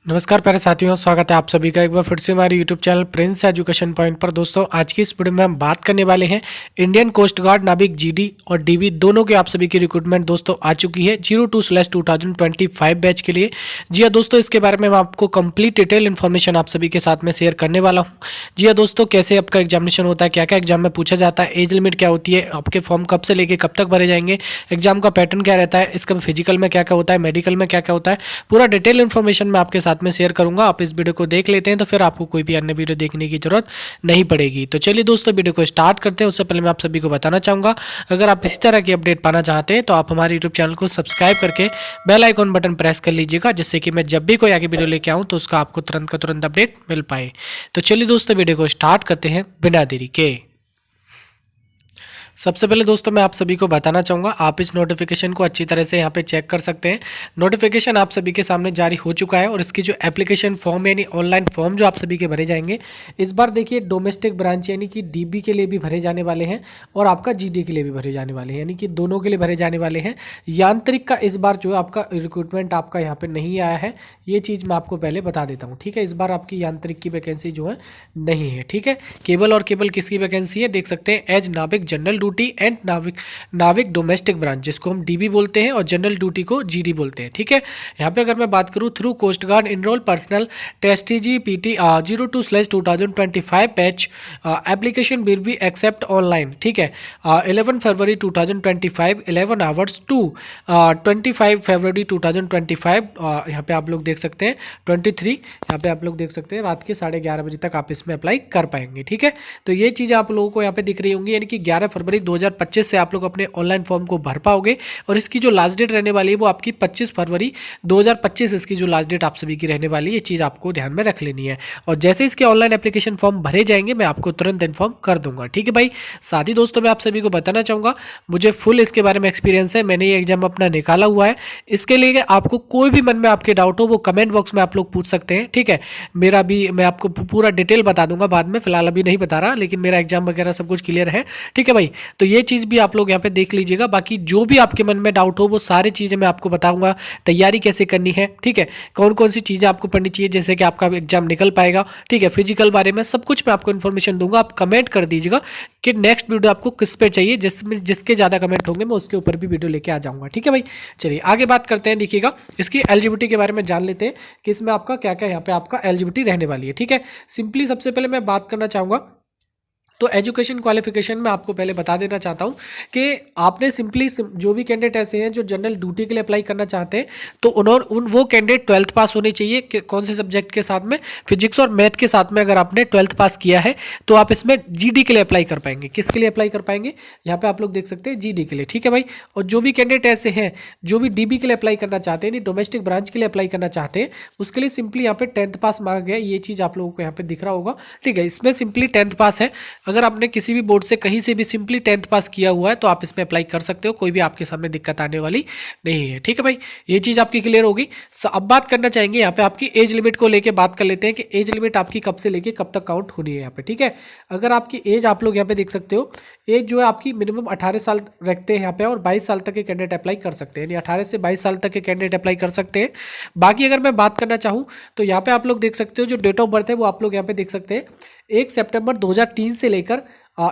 नमस्कार प्यारे साथियों, स्वागत है आप सभी का एक बार फिर से हमारे YouTube channel Prince education point पर। दोस्तों आज की इस वीडियो में हम बात करने वाले हैं इंडियन कोस्ट गार्ड नाविक जीडी और डीवी दोनों के आप सभी की रिक्रूटमेंट दोस्तों आ चुकी है 02/2025 बैच के लिए। जी हाँ दोस्तों, इसके बारे में मैं आपको कंप्लीट डिटेल इन्फॉर्मेशन आप सभी के साथ में शेयर करने वाला हूँ। जी हाँ दोस्तों, कैसे आपका एग्जामिनेशन होता है, क्या क्या एग्जाम में पूछा जाता है, एज लिमिट क्या होती है, आपके फॉर्म कब से लेके कब तक भरे जाएंगे, एग्जाम का पैटर्न क्या रहता है, इसका फिजिकल में क्या क्या होता है, मेडिकल में क्या क्या होता है, पूरा डिटेल इन्फॉर्मेशन मैं आपके साथ में शेयर करूंगा। आप इस वीडियो को देख लेते हैं तो फिर आपको कोई भी अन्य वीडियो देखने की जरूरत नहीं पड़ेगी। तो चलिए दोस्तों, वीडियो को स्टार्ट करते हैं। उससे पहले मैं आप सभी को बताना चाहूंगा, अगर आप इसी तरह की अपडेट पाना चाहते हैं तो आप हमारे यूट्यूब चैनल को सब्सक्राइब करके बेल आइकॉन बटन प्रेस कर लीजिएगा, जिससे कि मैं जब भी कोई आगे वीडियो लेके आऊँ तो उसका आपको तुरंत का तुरंत अपडेट मिल पाए। तो चलिए दोस्तों, वीडियो को स्टार्ट करते हैं बिना देरी के। सबसे पहले दोस्तों मैं आप सभी को बताना चाहूँगा, आप इस नोटिफिकेशन को अच्छी तरह से यहाँ पे चेक कर सकते हैं। नोटिफिकेशन आप सभी के सामने जारी हो चुका है और इसकी जो एप्लीकेशन फॉर्म यानी ऑनलाइन फॉर्म जो आप सभी के भरे जाएंगे, इस बार देखिए डोमेस्टिक ब्रांच यानी कि डीबी के लिए भी भरे जाने वाले हैं और आपका जीडी के लिए भी भरे जाने वाले हैं, यानी कि दोनों के लिए भरे जाने वाले हैं। यांत्रिक का इस बार जो है आपका रिक्रूटमेंट आपका यहाँ पर नहीं आया है, ये चीज़ मैं आपको पहले बता देता हूँ। ठीक है, इस बार आपकी यांत्रिक की वैकेंसी जो है नहीं है। ठीक है, केवल और केवल किसकी वैकेंसी है देख सकते हैं, एज नाविक जनरल ड्यूटी एंड नाविक नाविक डोमेस्टिक ब्रांच, जिसको हम डीबी बोलते हैं और जनरल ड्यूटी को जीडी बोलते हैं। ठीक है, यहाँ पे अगर मैं बात करूँ, through coast guard enrol personnel टेस्टीजी PT 02/2025 batch application will be accept online. ठीक है, 11 फरवरी 2025 11 आवर्स टू 25 फरवरी 2025। यहाँ पे आप लोग देख सकते हैं 23, यहाँ पे आप लोग देख सकते हैं रात के 11:30 बजे तक आप इसमें अप्लाई कर पाएंगे। ठीक है, तो ये चीज़ आप लोगों को यहाँ पे दिख रही होंगी, यानी कि 11 फरवरी 2025 से आप लोग अपने ऑनलाइन फॉर्म को भर पाओगे और इसकी जो लास्ट डेट रहने वाली है वो आपकी 25 फरवरी 2025 इसकी जो लास्ट डेट आप सभी की रहने वाली है, ये चीज़ आपको ध्यान में रख लेनी है। और जैसे इसके ऑनलाइन एप्लीकेशन फॉर्म भरे जाएंगे मैं आपको तुरंत इन्फॉर्म कर दूंगा। ठीक है भाई, साथ ही दोस्तों मैं आप सभी को बताना चाहूँगा, मुझे फुल इसके बारे में एक्सपीरियंस है, मैंने ये एग्जाम अपना निकाला हुआ है। इसके लिए आपको कोई भी मन में आपके डाउट हो वो कमेंट बॉक्स में आप लोग पूछ सकते हैं। ठीक है, मेरा भी मैं आपको पूरा डिटेल बता दूंगा बाद में, फिलहाल अभी नहीं बता रहा, लेकिन मेरा एग्जाम वगैरह सब कुछ क्लियर है। ठीक है भाई, तो ये चीज़ भी आप लोग यहाँ पे देख लीजिएगा। बाकी जो भी आपके मन में डाउट हो वो सारी चीज़ें मैं आपको बताऊंगा, तैयारी कैसे करनी है, ठीक है, कौन कौन सी चीज़ें आपको पढ़नी चाहिए जैसे कि आपका एग्जाम निकल पाएगा। ठीक है, फिजिकल बारे में सब कुछ मैं आपको इन्फॉर्मेशन दूंगा। आप कमेंट कर दीजिएगा कि नेक्स्ट वीडियो आपको किस पे चाहिए, जिसमें जिसके ज़्यादा कमेंट होंगे मैं उसके ऊपर भी वीडियो लेके आ जाऊँगा। ठीक है भाई, चलिए आगे बात करते हैं। देखिएगा, इसकी एलिजिबिलिटी के बारे में जान लेते हैं कि इसमें आपका क्या क्या यहाँ पे आपका एलिजिबिलिटी रहने वाली है। ठीक है, सिंपली सबसे पहले मैं बात करना चाहूँगा, तो एजुकेशन क्वालिफिकेशन में आपको पहले बता देना चाहता हूँ कि आपने सिंपली जो भी कैंडिडेट ऐसे हैं जो जनरल ड्यूटी के लिए अप्लाई करना चाहते हैं, तो वो कैंडिडेट 12th पास होने चाहिए। कौन से सब्जेक्ट के साथ में, फिजिक्स और मैथ के साथ में। अगर आपने 12th पास किया है तो आप इसमें जीडी के लिए अप्लाई कर पाएंगे। किसके लिए अप्लाई कर पाएंगे, यहाँ पे आप लोग देख सकते हैं जीडी के लिए। ठीक है भाई, और जो भी कैंडिडेट ऐसे हैं जो भी डीबी के लिए अप्लाई करना चाहते हैं, डोमेस्टिक ब्रांच के लिए अप्लाई करना चाहते हैं, उसके लिए सिंपली यहाँ पे 10th पास मांगा गया, ये चीज़ आप लोगों को यहाँ पे दिख रहा होगा। ठीक है, इसमें सिंपली 10th पास है। अगर आपने किसी भी बोर्ड से कहीं से भी सिंपली 10th पास किया हुआ है तो आप इसमें अप्लाई कर सकते हो, कोई भी आपके सामने दिक्कत आने वाली नहीं है। ठीक है भाई, ये चीज़ आपकी क्लियर होगी। अब बात करना चाहेंगे यहाँ पे आपकी एज लिमिट को लेके बात कर लेते हैं कि एज लिमिट आपकी कब से लेके कब तक काउंट होनी है यहाँ पे। ठीक है, अगर आपकी एज आप लोग यहाँ पे देख सकते हो, एज जो है आपकी मिनिमम 18 साल रखते हैं यहाँ पे और 22 साल तक के कैंडिडेट अप्लाई कर सकते हैं, यानी 18 से 22 साल तक के कैंडिडेट अप्लाई कर सकते हैं। बाकी अगर मैं बात करना चाहूँ तो यहाँ पे आप लोग देख सकते हो जो डेट ऑफ बर्थ है वो आप लोग यहाँ पे देख सकते हैं 1 सितंबर 2003 से लेकर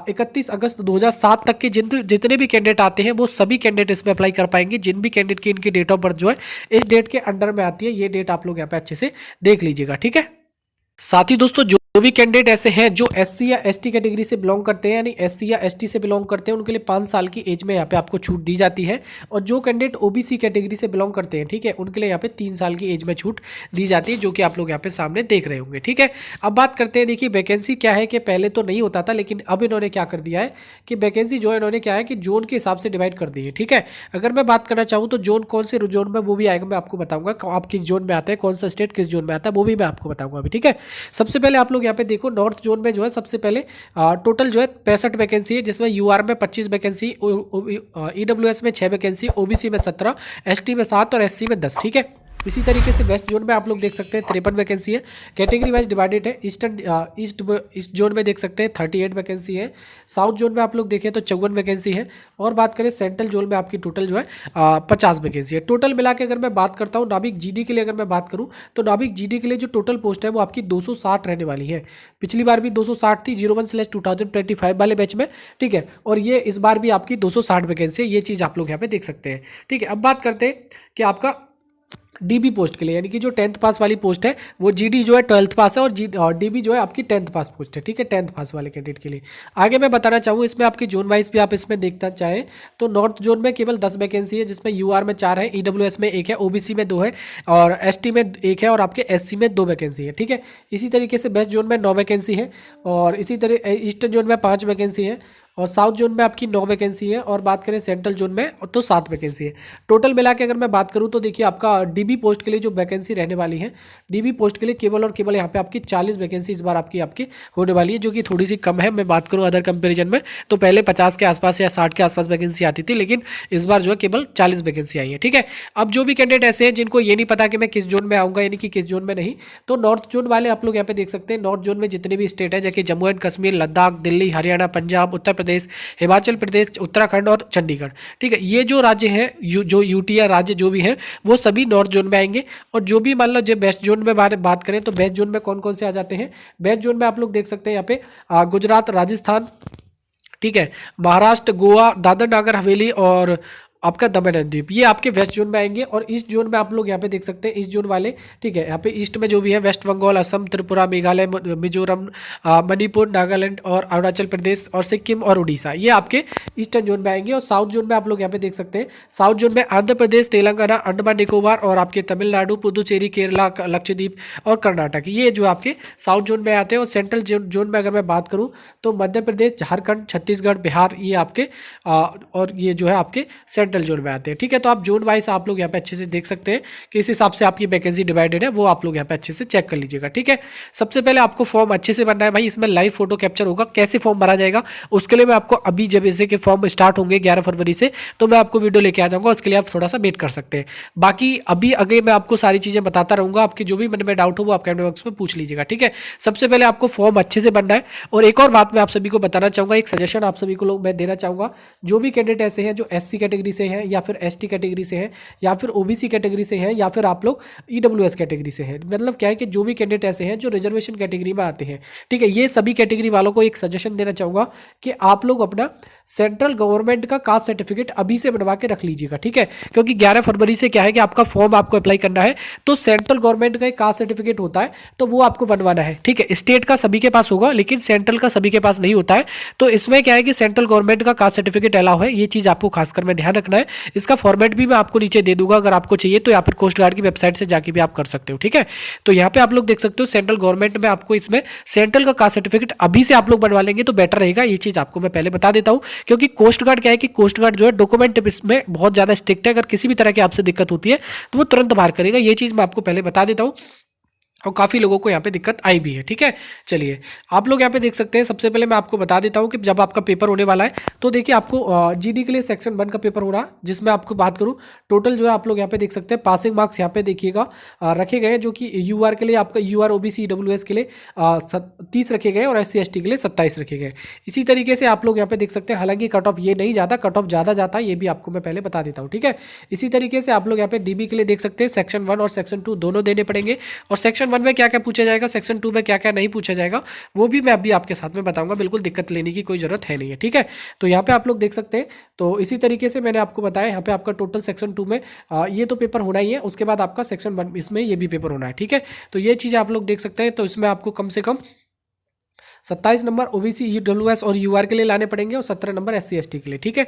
31 अगस्त 2007 तक के जितने भी कैंडिडेट आते हैं वो सभी कैंडिडेट इसमें अप्लाई कर पाएंगे। जिन भी कैंडिडेट की इनकी डेट ऑफ बर्थ जो है इस डेट के अंडर में आती है, ये डेट आप लोग यहाँ पे अच्छे से देख लीजिएगा। ठीक है, साथ ही दोस्तों जो भी कैंडिडेट ऐसे हैं जो एससी या एसटी कैटेगरी से बिलोंग करते हैं, यानी एससी या एसटी से बिलोंग करते हैं, उनके लिए 5 साल की एज में यहाँ पे आपको छूट दी जाती है। और जो कैंडिडेट ओबीसी कैटेगरी से बिलोंग करते हैं, ठीक है, उनके लिए यहाँ पे 3 साल की एज में छूट दी जाती है, जो कि आप लोग यहाँ पे सामने देख रहे होंगे। ठीक है, अब बात करते हैं, देखिए वैकेंसी क्या है कि पहले तो नहीं होता था, लेकिन अब इन्होंने क्या कर दिया है कि वैकेंसी जो है इन्होंने क्या है कि जोन के हिसाब से डिवाइड कर दी है। ठीक है, अगर मैं बात करना चाहूँ तो जोन कौन से जोन में वो भी आएगा, मैं आपको बताऊंगा आप किस जोन में आता है, कौन सा स्टेट किस जोन में आता है, वो भी मैं आपको बताऊंगा अभी। ठीक है, सबसे पहले आप लोग यहाँ पे देखो, नॉर्थ जोन में जो है सबसे पहले टोटल जो है 65 वैकेंसी है, जिसमें यूआर में 25 वैकेंसी, ईडब्ल्यूएस में 6 वैकेंसी, ओबीसी में 17, एसटी में 7 और एससी में 10। ठीक है, इसी तरीके से वेस्ट जोन में आप लोग देख सकते हैं 53 वैकेंसी है, कैटेगरी वाइज डिवाइडेड है। ईस्ट जोन में देख सकते हैं 38 वैकेंसी है। साउथ जोन में आप लोग देखें तो 54 वैकेंसी है। और बात करें सेंट्रल जोन में आपकी टोटल जो है 50 वैकेंसी है। टोटल मिला के अगर मैं बात करता हूँ नाभिक जीडी के लिए, अगर मैं बात करूँ तो नाभिक जीडी के लिए जो टोटल पोस्ट है वो आपकी 260 रहने वाली है। पिछली बार भी 260 थी 01/2025 वाले बैच में, ठीक है। और ये इस बार भी आपकी 260 वैकेंसी है, ये चीज़ आप लोग यहाँ पे देख सकते हैं, ठीक है। अब बात करते हैं कि आपका डीबी पोस्ट के लिए, यानी कि जो 10th पास वाली पोस्ट है वो जीडी जो है 12th पास है और डीबी जो है आपकी 10th पास पोस्ट है, ठीक है, 10th पास वाले कैंडिडेट के लिए। आगे मैं बताना चाहूँ इसमें आपकी जोन वाइज भी आप इसमें देखना चाहें तो नॉर्थ जोन में केवल 10 वैकेंसी है, जिसमें यूआर में 4 है, ईडब्ल्यूएस में 1 है, ओबीसी में 2 है और एसटी में 1 है और आपके एससी में 2 वैकेंसी है, ठीक है। इसी तरीके से वेस्ट जोन में 9 वैकेंसी है और इसी तरह ईस्टर्न जोन में 5 वैकेंसी है और साउथ जोन में आपकी 9 वैकेंसी है। और बात करें सेंट्रल जोन में तो 7 वैकेंसी है। टोटल मिला के अगर मैं बात करूं तो देखिए आपका डीबी पोस्ट के लिए जो वैकेंसी रहने वाली है, डीबी पोस्ट के लिए केवल और केवल यहाँ पे आपकी 40 वैकेंसी इस बार आपकी होने वाली है, जो कि थोड़ी सी कम है। मैं बात करूँ अदर कंपेरिजन में तो पहले 50 के आसपास या 60 के आसपास वैकेंसी आती थी, लेकिन इस बार जो है केवल 40 वैकेंसी आई है, ठीक है। अब जो भी कैंडिडेट ऐसे हैं जिनको ये नहीं पता कि मैं किस जोन में आऊँगा यानी कि किस जोन में नहीं, तो नॉर्थ जोन वाले आप लोग यहाँ पे देख सकते हैं। नॉर्थ जोन में जितने भी स्टेट है जैसे जम्मू एंड कश्मीर, लद्दाख, दिल्ली, हरियाणा, पंजाब, उत्तर प्रदेश, हिमाचल प्रदेश, उत्तराखंड और चंडीगढ़, ठीक है, ये जो राज्य हैं जो यूटी या राज्य जो भी हैं वो सभी नॉर्थ जोन में आएंगे। और जो भी मान लो जब वेस्ट जोन में बात करें तो वेस्ट जोन में कौन कौन से आ जाते हैं। वेस्ट जोन में आप लोग देख सकते हैं यहाँ पे गुजरात, राजस्थान, ठीक है, महाराष्ट्र, गोवा, दादर नागर हवेली और आपका दमन एंड दीव, ये आपके वेस्ट जोन में आएंगे। और ईस्ट जोन में आप लोग यहाँ पे देख सकते हैं ईस्ट जोन वाले, ठीक है, यहाँ पे ईस्ट में जो भी है वेस्ट बंगाल, असम, त्रिपुरा, मेघालय, मिजोरम, मणिपुर, नागालैंड और अरुणाचल प्रदेश और सिक्किम और उड़ीसा, ये आपके ईस्टर्न जोन में आएंगे। और साउथ जोन में आप लोग यहाँ पे देख सकते हैं साउथ जोन में आंध्र प्रदेश, तेलंगाना, अंडमान निकोबार और आपके तमिलनाडु, पुदुचेरी, केरला, लक्षद्वीप और कर्नाटक, ये जो आपके साउथ जोन में आते हैं। और सेंट्रल जोन में अगर मैं बात करूँ तो मध्य प्रदेश, झारखंड, छत्तीसगढ़, बिहार, ये आपके और ये जो है आपके सेंट्रल जोन में आते हैं, ठीक है। तो आप जोन वाइज आप लोग यहाँ पे अच्छे से देख सकते हैं कि इस हिसाब से आपकी वैकेंसी डिवाइडेड है, वो आप लोग यहाँ पे अच्छे से चेक कर लीजिएगा, ठीक है। सबसे पहले आपको फॉर्म अच्छे से भरना है भाई, इसमें लाइव फोटो कैप्चर होगा। कैसे फॉर्म भरा जाएगा उसके लिए मैं आपको अभी जब जैसे कि फॉर्म स्टार्ट होंगे 11 फरवरी से तो मैं आपको वीडियो लेके आ जाऊंगा, उसके लिए आप थोड़ा सा वेट कर सकते हैं। बाकी अभी आगे मैं आपको सारी चीजें बताता रहूंगा, आपकी जो भी मन में डाउट हो वो आप कमेंट बॉक्स में पूछ लीजिएगा, ठीक है। सबसे पहले आपको फॉर्म अच्छे से भरना है। और एक और बात मैं आप सभी को बताना चाहूंगा, एक सजेशन आप सभी को लोग मैं देना चाहूंगा, जो भी कैंडिडेट ऐसे हैं जो एससी कैटेगरी से हैं या फिर एसटी कैटेगरी से है या फिर ओबीसी कैटेगरी से है या फिर आप लोग ईडब्ल्यूएस कैटेगरी से है, मतलब क्या है कि जो भी कैंडिडेट ऐसे हैं जो रिजर्वेशन कैटेगरी में आते हैं, ठीक है, ये सभी कैटेगरी वालों को एक सजेशन देना चाहूंगा कि आप लोग अपना सेंट्रल गवर्नमेंट का कास्ट सर्टिफिकेट अभी से बनवा के रख लीजिएगा, ठीक है। क्योंकि 11 फरवरी से क्या है कि आपका फॉर्म आपको अप्लाई करना है तो सेंट्रल गवर्नमेंट का एक कास्ट सर्टिफिकेट होता है तो वो आपको बनवाना है, ठीक है। स्टेट का सभी के पास होगा लेकिन सेंट्रल का सभी के पास नहीं होता है, तो इसमें क्या है कि सेंट्रल गवर्नमेंट का कास्ट सर्टिफिकेट अलाउ है, ये चीज आपको खासकर में ध्यान रखना है। इसका फॉर्मेट भी मैं आपको नीचे दे दूंगा, अगर आपको चाहिए तो या फिर कोस्ट गार्ड की वेबसाइट से जाके भी आप कर सकते हो, ठीक है। तो यहाँ पे आप लोग देख सकते हो सेंट्रल गवर्नमेंट में आपको इसमें सेंट्रल का कास्ट सर्टिफिकेट अभी से आप लोग बनवा लेंगे तो बेटर रहेगा, ये चीज आपको मैं पहले बता देता हूँ। क्योंकि कोस्ट गार्ड क्या है कि कोस्ट गार्ड जो है डॉक्यूमेंट इसमें बहुत ज्यादा स्ट्रिक्ट है, अगर किसी भी तरह की आपसे दिक्कत होती है तो वो तुरंत बाहर करेगा, ये चीज मैं आपको पहले बता देता हूँ और काफ़ी लोगों को यहाँ पे दिक्कत आई भी है, ठीक है। चलिए आप लोग यहाँ पे देख सकते हैं, सबसे पहले मैं आपको बता देता हूँ कि जब आपका पेपर होने वाला है तो देखिए आपको जीडी के लिए सेक्शन 1 का पेपर हो रहा है, जिसमें आपको बात करूँ टोटल जो है आप लोग यहाँ पे देख सकते हैं पासिंग मार्क्स यहाँ पे देखिएगा रखे गए, जो कि यूआर के लिए आपका यूआर ओबीसी ईडब्ल्यूएस के लिए 30 रखे गए और SC ST के लिए 27 रखे गए। इसी तरीके से आप लोग यहाँ पे देख सकते हैं, हालांकि कट ऑफ ये नहीं जाता, कट ऑफ ज़्यादा जाता है, ये भी आपको मैं पहले बता देता हूँ, ठीक है। इसी तरीके से आप लोग यहाँ पे डीबी के लिए देख सकते हैं सेक्शन 1 और सेक्शन 2 दोनों देने पड़ेंगे। और सेक्शन 1 में क्या क्या पूछा जाएगा, सेक्शन 2 में क्या क्या नहीं पूछा जाएगा, वो भी मैं अभी आपके साथ में बताऊंगा, बिल्कुल दिक्कत लेने की कोई जरूरत है नहीं है, ठीक है। तो यहाँ पे आप लोग देख सकते हैं, तो इसी तरीके से मैंने आपको बताया यहाँ पे आपका टोटल सेक्शन 2 में ये तो पेपर होना ही है, उसके बाद आपका सेक्शन 1 इसमें ये भी पेपर होना है, ठीक है। तो ये चीज़ आप लोग देख सकते हैं, तो इसमें आपको कम से कम 27 नंबर ओबीसी ईडब्ल्यूएस और यूआर के लिए लाने पड़ेंगे और 17 नंबर SC ST के लिए, ठीक है।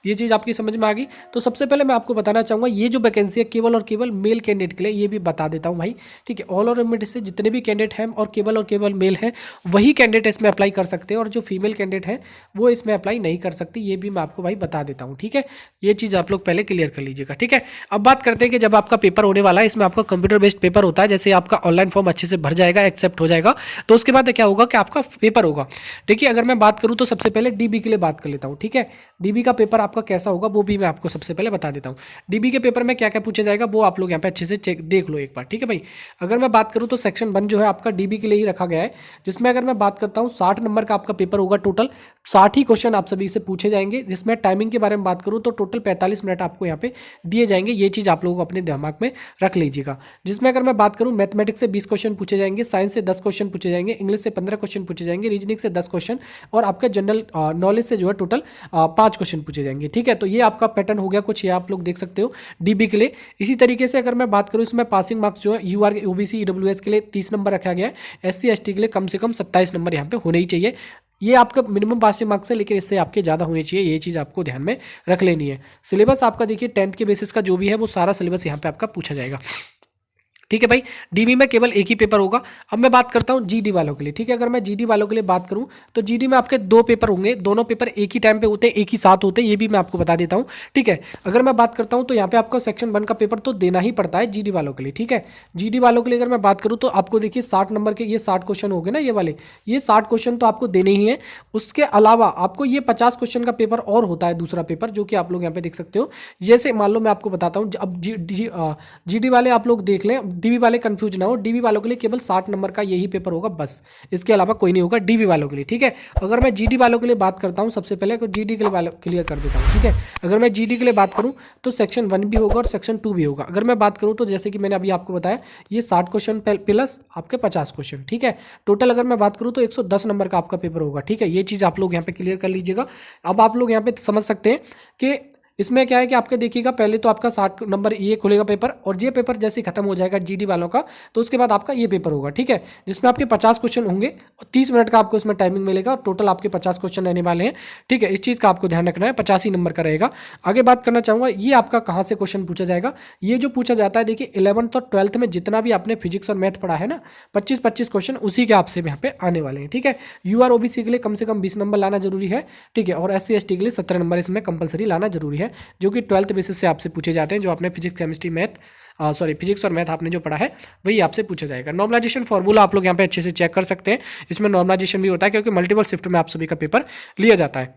ये चीज़ आपकी समझ में आ गई। तो सबसे पहले मैं आपको बताना चाहूँगा ये जो वैकेंसी है केवल और केवल मेल कैंडिडेट के लिए, ये भी बता देता हूँ भाई, ठीक है। ऑल ओवर इंडिया से जितने भी कैंडिडेट हैं और केवल मेल हैं वही कैंडिडेट इसमें अप्लाई कर सकते हैं, और जो फीमेल कैंडिडेट है वो इसमें अप्लाई नहीं कर सकती, ये भी मैं आपको भाई बता देता हूँ, ठीक है। ये चीज़ आप लोग पहले क्लियर कर लीजिएगा, ठीक है। अब बात करते हैं कि जब आपका पेपर होने वाला है, इसमें आपका कंप्यूटर बेस्ड पेपर होता है, जैसे आपका ऑनलाइन फॉर्म अच्छे से भर जाएगा, एक्सेप्ट हो जाएगा, तो उसके बाद क्या होगा कि आपका पेपर होगा। देखिए अगर मैं बात करूँ तो सबसे पहले डीबी के लिए बात कर लेता हूँ, ठीक है। डीबी का पेपर आपका कैसा होगा वो भी मैं आपको सबसे पहले बता देता हूँ। डीबी के पेपर में क्या क्या पूछा जाएगा वो आप लोग यहाँ पे अच्छे से चेक देख लो एक बार, ठीक है भाई। अगर मैं बात करूँ तो सेक्शन 1 जो है आपका डीबी के लिए ही रखा गया है, जिसमें अगर मैं बात करता हूँ 60 नंबर का आपका पेपर होगा टोटल। 60 ही क्वेश्चन आप सभी से पूछे जाएंगे, जिसमें टाइमिंग के बारे में बात करूँ तो टोटल 45 मिनट आपको यहाँ पे दिए जाएंगे। ये चीज़ आप लोगों को अपने दिमाग में रख लीजिएगा। जिसमें अगर मैं बात करूँ मैथमेटिक्स से 20 क्वेश्चन पूछे जाएंगे, साइंस से 10 क्वेश्चन पूछे जाएंगे, इंग्लिश से 15 क्वेश्चन पूछे जाएंगे, रीजनिंग से 10 क्वेश्चन और आपका जनरल नॉलेज से जो है टोटल 5 क्वेश्चन पूछे जाएंगे, ठीक है। तो ये आपका पैटर्न हो गया कुछ, ये आप लोग देख सकते हो डीबी के लिए। इसी तरीके से अगर मैं बात करूँ इसमें पासिंग मार्क्स जो है यूआर ओबीसी ईडब्ल्यूएस के लिए 30 नंबर रखा गया है, एससी एसटी के लिए कम से कम 27 नंबर यहाँ पे होने ही चाहिए। ये आपका मिनिमम पासिंग मार्क्स है, लेकिन इससे आपके ज़्यादा होने चाहिए, ये चीज़ आपको ध्यान में रख लेनी है। सिलेबस आपका देखिए 10th के बेसिस का जो भी है वो सारा सिलेबस यहाँ पे आपका पूछा जाएगा, ठीक है भाई। डीबी में केवल एक ही पेपर होगा। अब मैं बात करता हूँ जीडी वालों के लिए, ठीक है। अगर मैं जीडी वालों के लिए बात करूँ तो जीडी में आपके 2 पेपर होंगे, दोनों पेपर एक ही टाइम पे होते हैं, एक ही साथ होते हैं, ये भी मैं आपको बता देता हूँ, ठीक है। अगर मैं बात करता हूँ तो यहाँ पे आपको सेक्शन 1 का पेपर तो देना ही पड़ता है जीडी वालों के लिए, ठीक है। जीडी वालों के लिए अगर मैं बात करूँ तो आपको देखिए 60 नंबर के ये 60 क्वेश्चन हो गए ना, ये वाले, ये 60 क्वेश्चन तो आपको देने ही है। उसके अलावा आपको ये 50 क्वेश्चन का पेपर और होता है, दूसरा पेपर, जो कि आप लोग यहाँ पे देख सकते हो। जैसे मान लो मैं आपको बताता हूँ, अब जीडी वाले आप लोग देख लें, डीबी वाले कंफ्यूज ना हो, डीबी वालों के लिए केवल 60 नंबर का यही पेपर होगा बस, इसके अलावा कोई नहीं होगा डीबी वालों के लिए, ठीक है। अगर मैं जीडी वालों के लिए बात करता हूं, सबसे पहले तो जीडी के लिए वालों क्लियर कर देता हूं, ठीक है। अगर मैं जीडी के लिए बात करूं तो सेक्शन 1 भी होगा और सेक्शन 2 भी होगा। अगर मैं बात करूं तो जैसे कि मैंने अभी आपको बताया, ये 60 क्वेश्चन प्लस आपके 50 क्वेश्चन, ठीक है। टोटल अगर मैं बात करूं तो 110 नंबर का आपका पेपर होगा, ठीक है। ये चीज़ आप लोग यहाँ पे क्लियर कर लीजिएगा। अब आप लोग यहाँ पे समझ सकते हैं कि इसमें क्या है कि आपके देखिएगा, पहले तो आपका 60 नंबर ये खुलेगा पेपर, और ये पेपर जैसे ही खत्म हो जाएगा जीडी वालों का तो उसके बाद आपका ये पेपर होगा, ठीक है, जिसमें आपके 50 क्वेश्चन होंगे और 30 मिनट का आपको इसमें टाइमिंग मिलेगा और टोटल आपके 50 क्वेश्चन रहने वाले हैं, ठीक है। इस चीज़ का आपको ध्यान रखना है, 85 नंबर का रहेगा। आगे बात करना चाहूँगा, ये आपका कहाँ से क्वेश्चन पूछा जाएगा। ये जो पूछा जाता है देखिए 11th और 12th में जितना भी आपने फिजिक्स और मैथ पढ़ा है ना, 25-25 क्वेश्चन उसी के आपसे यहाँ पे आने वाले हैं, ठीक है। यूआर ओबीसी के लिए कम से कम 20 नंबर लाना जरूरी है, ठीक है, और एससी एसटी के लिए 17 नंबर इसमें कंपलसरी लाना जरूरी है, जो कि 12th बेसिस से आपसे पूछे जाते हैं। जो आपने फिजिक्स केमिस्ट्री मैथ फिजिक्स और मैथ आपने जो पढ़ा है वही आपसे पूछा जाएगा। नॉर्मलाइजेशन फार्मूला आप लोग यहाँ पे अच्छे से चेक कर सकते हैं, इसमें नॉर्मलाइजेशन भी होता है क्योंकि मल्टीपल शिफ्ट में आप सभी का पेपर लिया जाता है।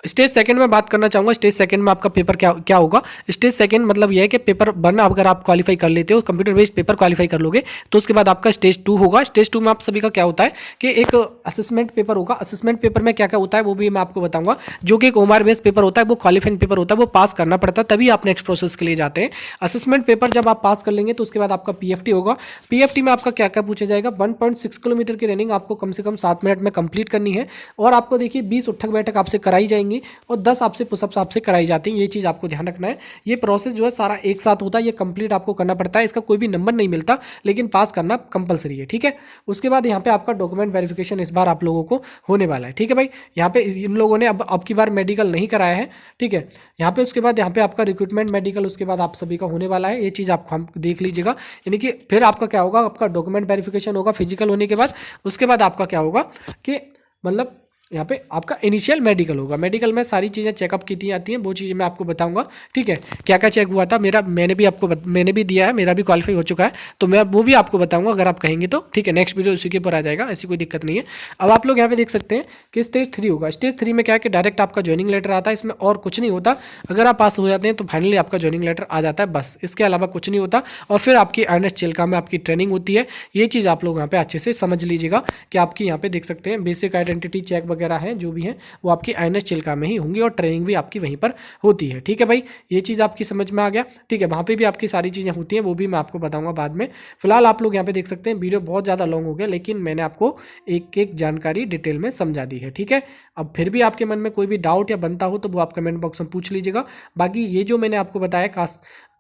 स्टेज सेकंड में बात करना चाहूँगा, स्टेज सेकंड में आपका पेपर क्या क्या होगा। स्टेज सेकंड मतलब यह है कि पेपर 1 अगर आप क्वालिफाई कर लेते हो, कंप्यूटर बेस्ड पेपर क्वालिफाई कर लोगे, तो उसके बाद आपका स्टेज 2 होगा। स्टेज 2 में आप सभी का क्या होता है कि एक असेसमेंट पेपर होगा। असेसमेंट पेपर में क्या क्या होता है वो भी मैं आपको बताऊंगा, जो कि एक ओमार बेस्ड पेपर होता है, वो क्वालिफाइंग पेपर होता है, वो पास करना पड़ता है तभी आप नेक्स्ट प्रोसेस के लिए जाते हैं। असेसमेंट पेपर जब आप पास कर लेंगे तो उसके बाद आपका पीएफटी होगा। पीएफटी में आपका क्या क्या पूछा जाएगा, 1.6 किलोमीटर की रनिंग आपको कम से कम 7 मिनट में कंप्लीट करनी है, और आपको देखिए 20 उठक बैठक आपसे कराई जाएंगी और 10 आपसे पुशअप्स आपसे कराई जाती हैं। ये चीज़ आपको ध्यान रखना है। ये प्रोसेस जो है सारा एक साथ होता है, ये कंप्लीट आपको करना पड़ता है, इसका कोई भी नंबर नहीं मिलता, लेकिन पास करना कंपलसरी है, ठीक है। उसके बाद यहाँ पे आपका डॉक्यूमेंट वेरिफिकेशन इस बार आप लोगों को होने वाला है, ठीक है भाई। यहाँ पे इन लोगों ने अब की बार मेडिकल नहीं कराया है, ठीक है। यहाँ पे उसके बाद यहाँ पे आपका रिक्रूटमेंट मेडिकल उसके बाद आप सभी का होने वाला है, ये चीज़ आप हम देख लीजिएगा। यानी कि फिर आपका क्या होगा, आपका डॉक्यूमेंट वेरिफिकेशन होगा फिजिकल होने के बाद। उसके बाद आपका क्या होगा कि मतलब यहाँ पे आपका इनिशियल मेडिकल होगा। मेडिकल में सारी चीज़ें चेकअप की जाती हैं, वो चीज़ें मैं आपको बताऊंगा, ठीक है। क्या क्या चेक हुआ था मेरा, मैंने भी दिया है, मेरा भी क्वालिफाई हो चुका है, तो मैं वो भी आपको बताऊंगा अगर आप कहेंगे तो, ठीक है। नेक्स्ट वीडियो उसी के ऊपर आ जाएगा, ऐसी कोई दिक्कत नहीं है। अब आप लोग यहाँ पे देख सकते हैं कि स्टेज 3 होगा। स्टेज 3 में क्या है कि डायरेक्ट आपका ज्वाइनिंग लेटर आता है, इसमें और कुछ नहीं होता। अगर आप पास हो जाते हैं तो फाइनली आपका ज्वाइनिंग लेटर आ जाता है, बस इसके अलावा कुछ नहीं होता। और फिर आपकी अर्नेस्ट चिल्का में आपकी ट्रेनिंग होती है। ये चीज़ आप लोग यहाँ पे अच्छे से समझ लीजिएगा कि आपकी यहाँ पे देख सकते हैं बेसिक आइडेंटिटी चेक वगैरह है जो भी है वो आपकी आईएनएस चिल्का में ही होंगी और ट्रेनिंग भी आपकी वहीं पर होती है, ठीक है भाई। ये चीज़ आपकी समझ में आ गया, ठीक है। वहाँ पे भी आपकी सारी चीज़ें होती हैं, वो भी मैं आपको बताऊंगा बाद में। फिलहाल आप लोग यहाँ पे देख सकते हैं वीडियो बहुत ज़्यादा लॉन्ग हो गया, लेकिन मैंने आपको एक एक जानकारी डिटेल में समझा दी है, ठीक है। अब फिर भी आपके मन में कोई भी डाउट या बनता हो तो वो आप कमेंट बॉक्स में पूछ लीजिएगा। बाकी ये जो मैंने आपको बताया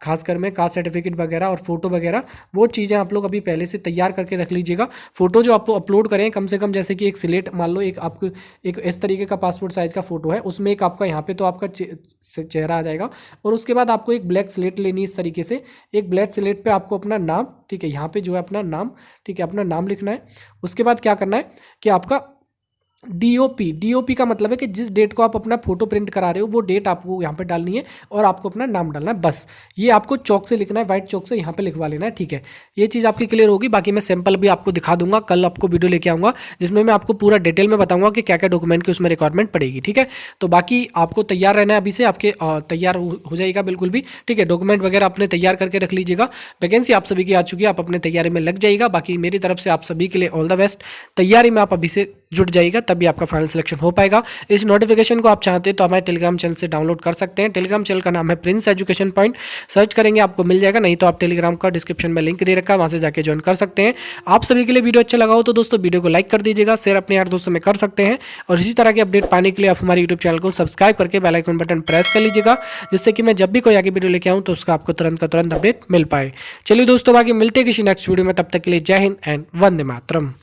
खासकर में कास्ट सर्टिफिकेट वगैरह और फोटो वगैरह, वो चीज़ें आप लोग अभी पहले से तैयार करके रख लीजिएगा। फोटो जो आप अपलोड करें कम से कम, जैसे कि एक सिलेक्ट मान लो, एक आपको एक इस तरीके का पासपोर्ट साइज़ का फोटो है, उसमें एक आपका यहाँ पे तो आपका चेहरा आ जाएगा, और उसके बाद आपको एक ब्लैक स्लेट लेनी है। इस तरीके से एक ब्लैक स्लेट पे आपको अपना नाम, ठीक है, यहाँ पे जो है अपना नाम, ठीक है, अपना नाम लिखना है। उसके बाद क्या करना है कि आपका डीओपी का मतलब है कि जिस डेट को आप अपना फोटो प्रिंट करा रहे हो वो डेट आपको यहाँ पे डालनी है और आपको अपना नाम डालना है बस। ये आपको चौक से लिखना है, व्हाइट चौक से यहाँ पे लिखवा लेना है, ठीक है। ये चीज़ आपकी क्लियर होगी। बाकी मैं सैंपल भी आपको दिखा दूंगा, कल आपको वीडियो लेके आऊँगा जिसमें मैं आपको पूरा डिटेल में बताऊँगा कि क्या क्या डॉक्यूमेंट की उसमें रिक्वायरमेंट पड़ेगी, ठीक है। तो बाकी आपको तैयार रहना है अभी से, आपके तैयार हो जाएगा बिल्कुल भी, ठीक है। डॉक्यूमेंट वगैरह अपने तैयार करके रख लीजिएगा। वैकेंसी आप सभी की आ चुकी है, आप अपने तैयारी में लग जाइएगा। बाकी मेरी तरफ से आप सभी के लिए ऑल द बेस्ट। तैयारी में आप अभी से जुट जाइएगा, तभी आपका फाइनल सिलेक्शन हो पाएगा। इस नोटिफिकेशन को आप चाहते हैं तो हमारे टेलीग्राम चैनल से डाउनलोड कर सकते हैं। टेलीग्राम चैनल का नाम है प्रिंस एजुकेशन पॉइंट, सर्च करेंगे आपको मिल जाएगा, नहीं तो आप टेलीग्राम का डिस्क्रिप्शन में लिंक दे रखा है, वहां से जाके ज्वाइन कर सकते हैं। आप सभी के लिए वीडियो अच्छा लगा हो तो दोस्तों वीडियो को लाइक कर दीजिएगा, शेयर अपने यार दोस्तों में कर सकते हैं। और इसी तरह के अपडेट पाने के लिए आप हमारे यूट्यूब चैनल को सब्सक्राइब करके बेल आइकन बटन प्रेस कर लीजिएगा, जिससे कि मैं जब भी कोई आगे वीडियो लेके आऊँ तो उसका आपको तुरंत का तुरंत अपडेट मिल पाए। चलिए दोस्तों, बाकी मिलते हैं किसी नेक्स्ट वीडियो में, तब तक के लिए जय हिंद एंड वंदे मातरम।